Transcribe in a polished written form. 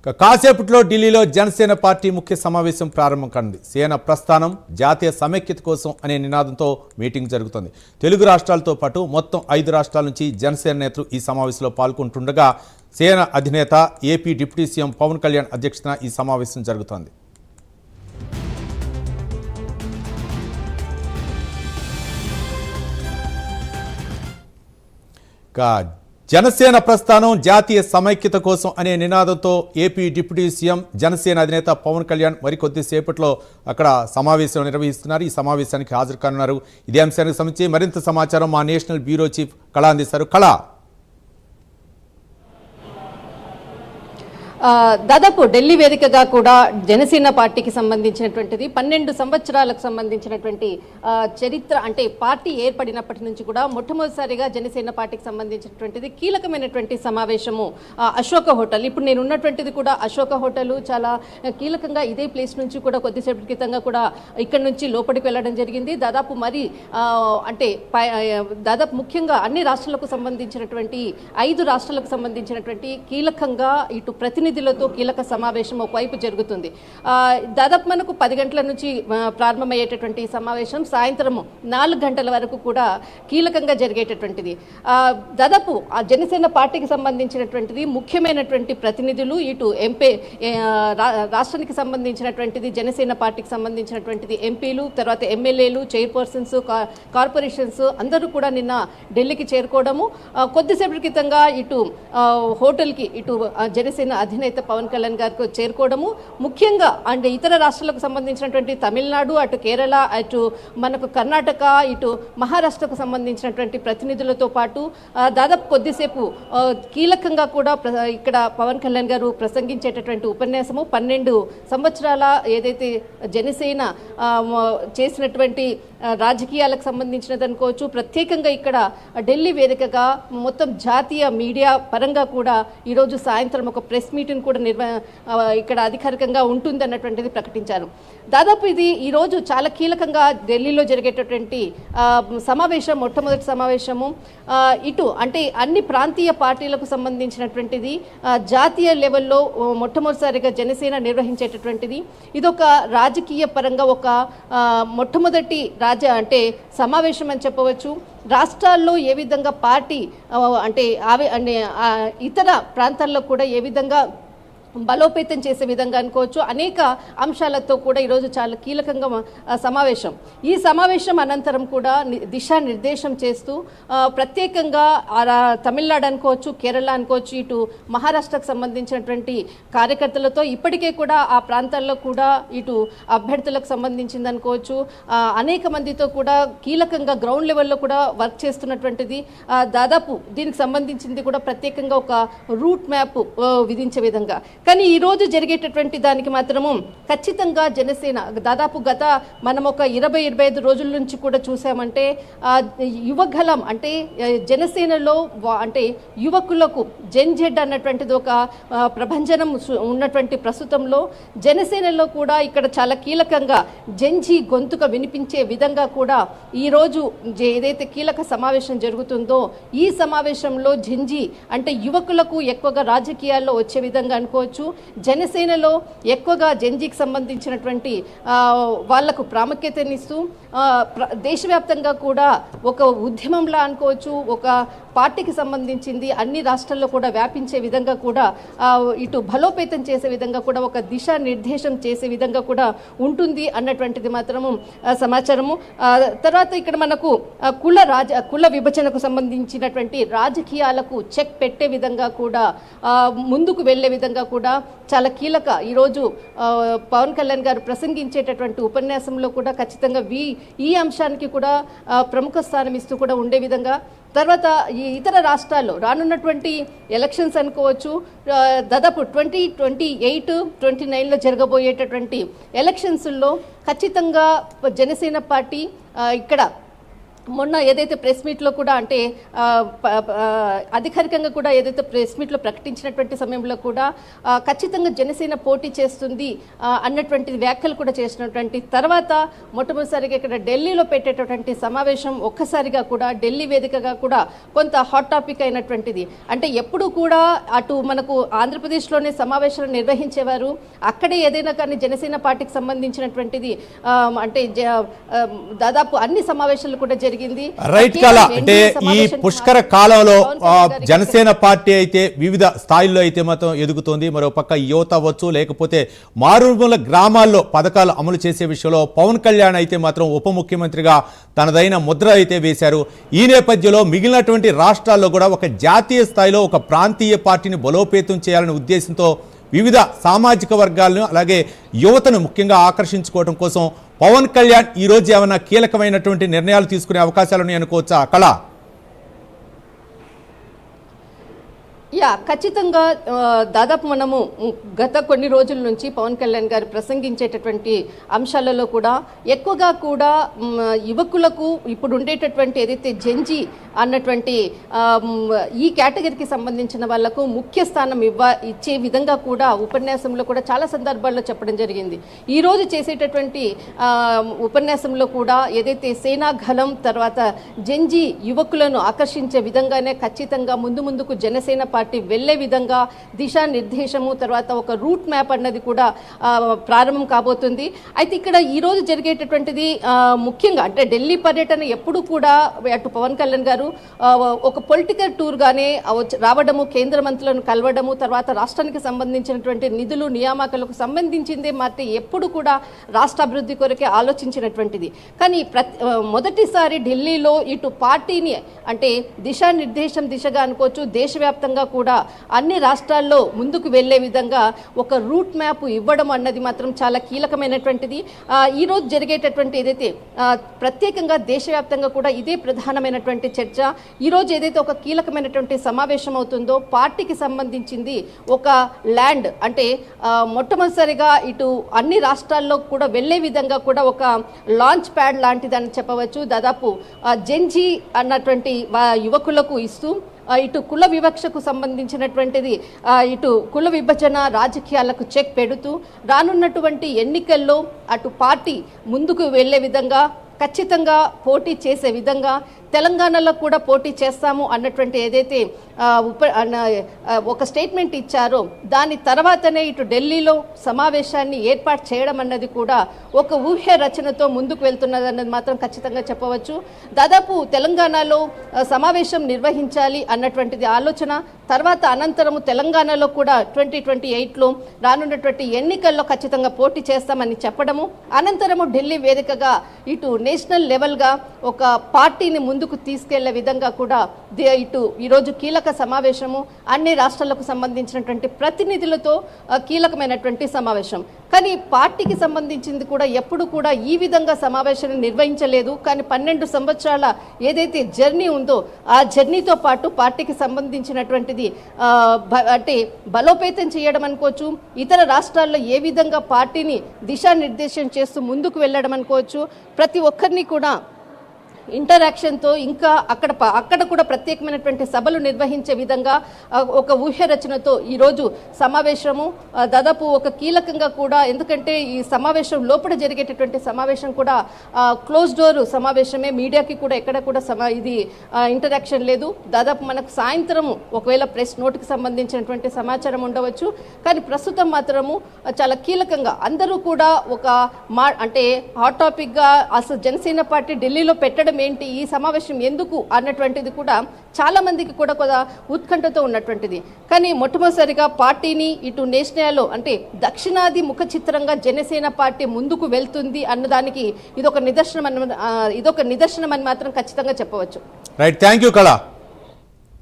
కాసేపట్లో ఢిల్లీలో జనసేన పార్టీ ముఖ్య సమావేశం ప్రారంభం కానుంది. సేన ప్రస్థానం జాతీయ సమైక్యత కోసం అనే నినాదంతో మీటింగ్ జరుగుతుంది. తెలుగు రాష్ట్రాలతో పాటు మొత్తం 5 రాష్ట్రాల నుంచి జనసేన నేతలు ఈ సమావేశంలో పాల్గొంటుండగా సేన అధినేత AP deputy CM Pawan Kalyan అధ్యక్షతన ఈ సమావేశం జరుగుతోంది. జనసేన ప్రస్థానం జాతీయ సమైక్యత కోసం అనే నినాదంతో ఏపీ డిప్యూటీ సీఎం జనసేన అధినేత పవన్ కళ్యాణ్ మరికొద్ది సేపట్లో అక్కడ సమావేశం నిర్వహిస్తున్నారు. ఈ సమావేశానికి హాజరు కానున్నారు. ఇదే అంశానికి సంబంధించి మరింత సమాచారం మా నేషనల్ బ్యూరో చీఫ్ కళ అందిస్తారు. కళ, దాదాపు ఢిల్లీ వేదికగా కూడా జనసేన పార్టీకి సంబంధించినటువంటిది 12 సంవత్సరాలకు సంబంధించినటువంటి చరిత్ర, అంటే పార్టీ ఏర్పడినప్పటి నుంచి కూడా మొట్టమొదటిసారిగా జనసేన పార్టీకి సంబంధించినటువంటిది కీలకమైనటువంటి సమావేశము అశోక హోటల్. ఇప్పుడు నేను ఉన్నటువంటిది కూడా అశోక హోటల్. చాలా కీలకంగా ఇదే ప్లేస్ నుంచి కూడా కొద్దిసేపటి క్రితంగా కూడా ఇక్కడ నుంచి లోపలికి వెళ్ళడం జరిగింది. దాదాపు మరి అంటే దాదాపు ముఖ్యంగా అన్ని రాష్ట్రాలకు సంబంధించినటువంటి 5 రాష్ట్రాలకు సంబంధించినటువంటి కీలకంగా ఇటు ప్రతినిధులతో కీలక సమావేశం ఒకవైపు జరుగుతుంది. దాదాపు మనకు 10 గంటల నుంచి ప్రారంభమయ్యేటటువంటి సమావేశం సాయంత్రం 4 గంటల వరకు కూడా కీలకంగా జరిగేటటువంటిది. దాదాపు ఆ జనసేన పార్టీకి సంబంధించినటువంటిది ముఖ్యమైనటువంటి ప్రతినిధులు, ఇటు ఎంపీ రాష్ట్రానికి సంబంధించినటువంటిది జనసేన పార్టీకి సంబంధించినటువంటిది ఎంపీలు, తర్వాత ఎమ్మెల్యేలు, చైర్పర్సన్స్, కార్పొరేషన్స్ అందరూ కూడా నిన్న ఢిల్లీకి చేరుకోవడము, కొద్దిసేపటి క్రితంగా ఇటు హోటల్కి ఇటు జనసేన అధినేత పవన్ కళ్యాణ్ గారికి చేరుకోవడము, ముఖ్యంగా అంటే ఇతర రాష్ట్రాలకు సంబంధించినటువంటి తమిళనాడు, అటు కేరళ, అటు మనకు కర్ణాటక, ఇటు మహారాష్ట్రకు సంబంధించినటువంటి ప్రతినిధులతో పాటు దాదాపు కొద్దిసేపు కీలకంగా కూడా ఇక్కడ పవన్ కళ్యాణ్ గారు ప్రసంగించేటటువంటి ఉపన్యాసము 12 సంవత్సరాల ఏదైతే జనసేన చేసినటువంటి రాజకీయాలకు సంబంధించినది అనుకోవచ్చు. ప్రత్యేకంగా ఇక్కడ ఢిల్లీ వేదికగా మొత్తం జాతీయ మీడియా పరంగా కూడా ఈరోజు సాయంత్రం ఒక ప్రెస్ మీటింగ్ కూడా ఇక్కడ అధికారికంగా ఉంటుంది అన్నటువంటిది ప్రకటించారు. దాదాపు ఇది ఈరోజు చాలా కీలకంగా ఢిల్లీలో జరిగేటటువంటి సమావేశం, మొట్టమొదటి సమావేశము. ఇటు అంటే అన్ని ప్రాంతీయ పార్టీలకు సంబంధించినటువంటిది జాతీయ లెవెల్లో మొట్టమొదటిసారిగా జనసేన నిర్వహించేటటువంటిది. ఇదొక రాజకీయ పరంగా ఒక మొట్టమొదటి అంటే సమావేశం అని చెప్పవచ్చు. రాష్ట్రాల్లో ఏ విధంగా పార్టీ అంటే ఇతర ప్రాంతాల్లో కూడా ఏ విధంగా బలోపేతం చేసే విధంగా అనుకోవచ్చు. అనేక అంశాలతో కూడా ఈరోజు చాలా కీలకంగా సమావేశం. ఈ సమావేశం అనంతరం కూడా దిశానిర్దేశం చేస్తూ ప్రత్యేకంగా తమిళనాడు అనుకోవచ్చు, కేరళ అనుకోవచ్చు, ఇటు మహారాష్ట్రకు సంబంధించినటువంటి కార్యకర్తలతో ఇప్పటికే కూడా ఆ ప్రాంతాల్లో కూడా ఇటు అభ్యర్థులకు సంబంధించింది అనుకోవచ్చు, అనేక మందితో కూడా కీలకంగా గ్రౌండ్ లెవెల్లో కూడా వర్క్ చేస్తున్నటువంటిది. దాదాపు దీనికి సంబంధించింది కూడా ప్రత్యేకంగా ఒక రూట్ మ్యాప్ విధించే విధంగా. కానీ ఈరోజు జరిగేటటువంటి దానికి మాత్రము ఖచ్చితంగా జనసేన దాదాపు గత మనం ఒక 20-25 రోజుల నుంచి కూడా చూసామంటే యువగలం అంటే జనసేనలో అంటే యువకులకు జెడ్ అన్నటువంటిది ఒక ప్రభంజనం ఉన్నటువంటి ప్రస్తుతంలో జనసేనలో కూడా ఇక్కడ చాలా కీలకంగా జెన్జీ గొంతుక వినిపించే విధంగా కూడా ఈరోజు ఏదైతే కీలక సమావేశం జరుగుతుందో ఈ సమావేశంలో జెన్జీ అంటే యువకులకు ఎక్కువగా రాజకీయాల్లో వచ్చే విధంగా అనుకోవచ్చు. జనసేనలో ఎక్కువగా జెన్జీకి సంబంధించినటువంటి వాళ్లకు ప్రాముఖ్యతనిస్తూ దేశవ్యాప్తంగా కూడా ఒక ఉద్యమంలా అనుకోవచ్చు, ఒక పార్టీకి సంబంధించింది అన్ని రాష్ట్రాల్లో కూడా వ్యాపించే విధంగా కూడా ఇటు బలోపేతం చేసే విధంగా కూడా ఒక దిశానిర్దేశం చేసే విధంగా కూడా ఉంటుంది అన్నటువంటిది మాత్రము సమాచారము. తర్వాత ఇక్కడ మనకు కుల విభజనకు సంబంధించినటువంటి రాజకీయాలకు చెక్ పెట్టే విధంగా కూడా ముందుకు వెళ్లే విధంగా కూడా చాలా కీలక ఈరోజు పవన్ కళ్యాణ్ గారు ప్రసంగించేటటువంటి ఉపన్యాసంలో కూడా ఖచ్చితంగా ఈ అంశానికి కూడా ప్రముఖ స్థానం ఇస్తూ కూడా ఉండే విధంగా. తర్వాత ఈ ఇతర రాష్ట్రాల్లో రానున్నటువంటి ఎలక్షన్స్ అనుకోవచ్చు, దాదాపు 2028, 2029లో జరగబోయేటటువంటి ఎలక్షన్స్లో ఖచ్చితంగా జనసేన పార్టీ ఇక్కడ మొన్న ఏదైతే ప్రెస్ మీట్లో కూడా అంటే అధికారికంగా కూడా ఏదైతే ప్రెస్ మీట్లో ప్రకటించినటువంటి సమయంలో కూడా ఖచ్చితంగా జనసేన పోటీ చేస్తుంది అన్నటువంటి వ్యాఖ్యలు కూడా చేసినటువంటి తర్వాత మొట్టమొదటిసారిగా ఇక్కడ ఢిల్లీలో పెట్టేటటువంటి సమావేశం ఒక్కసారిగా కూడా ఢిల్లీ వేదికగా కూడా కొంత హాట్ టాపిక్ అయినటువంటిది. అంటే ఎప్పుడు కూడా అటు మనకు ఆంధ్రప్రదేశ్లోనే సమావేశాలు నిర్వహించేవారు, అక్కడే ఏదైనా కానీ జనసేన పార్టీకి సంబంధించినటువంటిది అంటే దాదాపు అన్ని సమావేశాలు కూడా జరిగింది. రైట్ కళ. అంటే ఈ పుష్కర కాలంలో జనసేన పార్టీ అయితే వివిధ స్థాయిల్లో అయితే మాత్రం ఎదుగుతోంది. మరోపక్క యువత అవ్వచ్చు, లేకపోతే మారుమూల గ్రామాల్లో పథకాలు అమలు చేసే విషయంలో పవన్ కళ్యాణ్ అయితే మాత్రం ఉప ముఖ్యమంత్రిగా తనదైన ముద్ర అయితే వేశారు. ఈ నేపథ్యంలో మిగిలినటువంటి రాష్ట్రాల్లో కూడా ఒక జాతీయ స్థాయిలో ఒక ప్రాంతీయ పార్టీని బలోపేతం చేయాలనే ఉద్దేశంతో వివిధ సామాజిక వర్గాలను అలాగే యువతను ముఖ్యంగా ఆకర్షించుకోవడం కోసం పవన్ కళ్యాణ్ ఈరోజు ఏమైనా కీలకమైనటువంటి నిర్ణయాలు తీసుకునే అవకాశాలు ఉన్నాయి అనుకోవచ్చా కళ? ఖచ్చితంగా దాదాపు మనము గత కొన్ని రోజుల నుంచి పవన్ కళ్యాణ్ గారు ప్రసంగించేటటువంటి అంశాలలో కూడా ఎక్కువగా కూడా యువకులకు ఇప్పుడు ఉండేటటువంటి ఏదైతే జెంజీ అన్నటువంటి ఈ కేటగిరీకి సంబంధించిన వాళ్లకు ముఖ్య స్థానం ఇచ్చే విధంగా కూడా ఉపన్యాసంలో కూడా చాలా సందర్భాల్లో చెప్పడం జరిగింది. ఈరోజు చేసేటటువంటి ఉపన్యాసంలో కూడా ఏదైతే సేనాగలం తర్వాత జెంజీ యువకులను ఆకర్షించే విధంగానే ఖచ్చితంగా ముందుకు జనసేన పార్టీ వెళ్లే విధంగా దిశానిర్దేశము తర్వాత ఒక రూట్ మ్యాప్ అన్నది కూడా ప్రారంభం కాబోతుంది. అయితే ఇక్కడ ఈరోజు జరిగేటటువంటిది ముఖ్యంగా అంటే ఢిల్లీ పర్యటన ఎప్పుడు కూడా అటు పవన్ కళ్యాణ్ గారు ఒక పొలిటికల్ టూర్గానే రావడము, కేంద్ర మంత్రులను కలవడము, తర్వాత రాష్ట్రానికి సంబంధించినటువంటి నిధులు నియామకాలకు సంబంధించిందే మరి ఎప్పుడు కూడా రాష్ట్ర అభివృద్ధి కొరకే ఆలోచించినటువంటిది. కానీ మొదటిసారి ఢిల్లీలో ఇటు పార్టీని అంటే దిశానిర్దేశం దిశగా అనుకోవచ్చు, దేశవ్యాప్తంగా కూడా అన్ని రాష్ట్రాల్లో ముందుకు వెళ్లే విధంగా ఒక రూట్ మ్యాప్ ఇవ్వడం అన్నది మాత్రం చాలా కీలకమైనటువంటిది. ఈరోజు జరిగేటటువంటి ఏదైతే ప్రత్యేకంగా దేశవ్యాప్తంగా కూడా ఇదే ప్రధానమైనటువంటి చర్చ. ఈరోజు ఏదైతే ఒక కీలకమైనటువంటి సమావేశం అవుతుందో పార్టీకి సంబంధించింది ఒక ల్యాండ్ అంటే మొట్టమొదటిసారిగా ఇటు అన్ని రాష్ట్రాల్లో కూడా వెళ్లే విధంగా కూడా ఒక లాంచ్ ప్యాడ్ లాంటిదని చెప్పవచ్చు. దాదాపు జెంజీ అన్నటువంటి యువకులకు ఇస్తూ ఇటు కుల వివక్షకు సంబంధించినటువంటిది ఇటు కుల విభజన రాజకీయాలకు చెక్ పెడుతూ రానున్నటువంటి ఎన్నికల్లో అటు పార్టీ ముందుకు వెళ్లే విధంగా ఖచ్చితంగా పోటీ చేసే విధంగా తెలంగాణలో కూడా పోటీ చేస్తాము అన్నటువంటి ఏదైతే ఒక స్టేట్మెంట్ ఇచ్చారో దాని తర్వాతనే ఇటు ఢిల్లీలో సమావేశాన్ని ఏర్పాటు చేయడం అన్నది కూడా ఒక ఊహ్య రచనతో ముందుకు వెళ్తున్నది అన్నది మాత్రం ఖచ్చితంగా చెప్పవచ్చు. దాదాపు తెలంగాణలో సమావేశం నిర్వహించాలి అన్నటువంటిది ఆలోచన. తర్వాత అనంతరము తెలంగాణలో కూడా 2028లో రానున్నటువంటి ఎన్నికల్లో ఖచ్చితంగా పోటీ చేస్తామని చెప్పడము, అనంతరము ఢిల్లీ వేదికగా ఇటు నేషనల్ లెవెల్గా ఒక పార్టీని ముందుకు తీసుకెళ్లే విధంగా కూడా ఇటు ఈరోజు కీలక సమావేశము అన్ని రాష్ట్రాలకు సంబంధించినటువంటి ప్రతినిధులతో కీలకమైనటువంటి సమావేశం. కానీ పార్టీకి సంబంధించింది కూడా ఎప్పుడు కూడా ఈ విధంగా సమావేశాన్ని నిర్వహించలేదు. కానీ 12 సంవత్సరాల ఏదైతే జర్నీ ఉందో ఆ జర్నీతో పాటు పార్టీకి సంబంధించినటువంటిది అంటే బలోపేతం చేయడం అనుకోవచ్చు, ఇతర రాష్ట్రాల్లో ఏ విధంగా పార్టీని దిశానిర్దేశం చేస్తూ ముందుకు వెళ్ళడం అనుకోవచ్చు, ప్రతి ఒక్కరిని కూడా ఇంటరాక్షన్తో ఇంకా అక్కడ కూడా ప్రత్యేకమైనటువంటి సభలు నిర్వహించే విధంగా ఒక ఊహ్య రచనతో ఈరోజు సమావేశము దాదాపు ఒక కీలకంగా కూడా, ఎందుకంటే ఈ సమావేశం లోపల జరిగేటటువంటి సమావేశం కూడా క్లోజ్ డోర్ సమావేశమే, మీడియాకి కూడా ఎక్కడ కూడా ఇది ఇంటరాక్షన్ లేదు. దాదాపు మనకు సాయంత్రం ఒకవేళ ప్రెస్ నోట్కి సంబంధించినటువంటి సమాచారం ఉండవచ్చు. కానీ ప్రస్తుతం మాత్రము చాలా కీలకంగా అందరూ కూడా ఒక అంటే హాట్ టాపిక్గా అసలు జనసేన పార్టీ ఢిల్లీలో పెట్టడం ఏంటి, ఈ సమావేశం ఎందుకు అన్నటువంటిది కూడా చాలా మందికి కూడా కొంత ఉత్కంఠతో ఉన్నటువంటిది. కానీ మొట్టమొదటిసారిగా పార్టీని ఇటు నేషనల్లో అంటే దక్షిణాది ముఖ చిత్రంగా జనసేన పార్టీ ముందుకు వెళ్తుంది అన్నదానికి ఇదొక నిదర్శనం అని మాత్రం ఖచ్చితంగా చెప్పవచ్చు. రైట్, థ్యాంక్ యూ కళ.